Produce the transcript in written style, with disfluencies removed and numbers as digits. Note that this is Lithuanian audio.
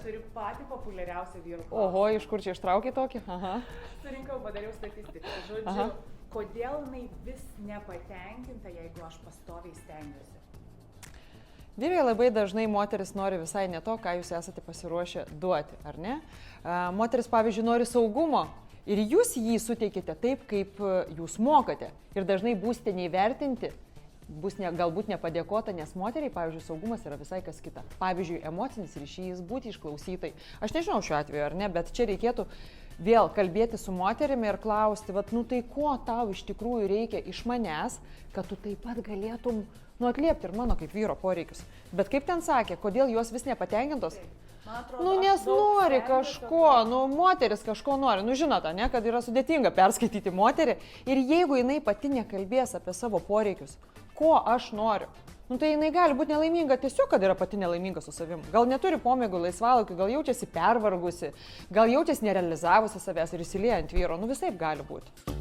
Turiu patį populiariausią vyrų klausimą. Oho, iš kur čia ištraukė tokį? Aha. Surinkau, padariau statistiką. Žodžiu, Aha. kodėl jinai vis nepatenkinta, jeigu aš pastoviai stengiuosi? Vyrai labai dažnai moteris nori visai ne to, ką jūs esate pasiruošę duoti, ar ne? Moteris, pavyzdžiui, nori saugumo ir jūs jį suteikite taip, kaip jūs mokate. Ir dažnai būsite neįvertinti, bus galbūt nepadėkota, nes moteriai, pavyzdžiui, saugumas yra visai kas kita. Pavyzdžiui, emocinis ryšys, būti išklausytai. Aš nežinau šiuo atveju, ar ne, bet čia reikėtų vėl kalbėti su moterimi ir klausti, nu tai ko tau iš tikrųjų reikia iš manęs, kad tu taip pat galėtum atliepti ir mano kaip vyro poreikius. Bet kaip ten sakė, kodėl jos vis nepatenkintos? Atrodo, Nes nori kažko, moteris kažko nori. Žinote, ne, kad yra sudėtinga perskaityti moterį ir jeigu jinai pati nekalbės apie savo poreikius, ko aš noriu, tai jinai gali būti nelaiminga tiesiog, kad yra pati nelaiminga su savim. Gal neturi pomėgių laisvalaikių, gal jaučiasi pervargusi, gal jaučiasi nerealizavusi savęs ir įsilieja ant vyro, visaip gali būti.